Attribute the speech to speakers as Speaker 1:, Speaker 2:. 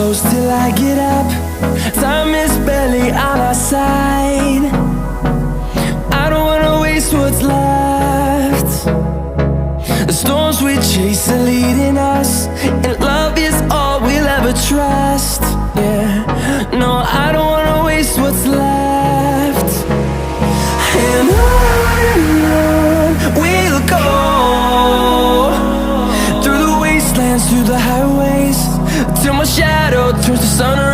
Speaker 1: close till I get up. Time is barely on our side. I don't wanna waste what's left. The storms we chase are leading us, and love is all we'll ever trust. Yeah, no, I don't wanna waste what's left. And on we'll go, through the wastelands, through the highways, till my shadow turns to sun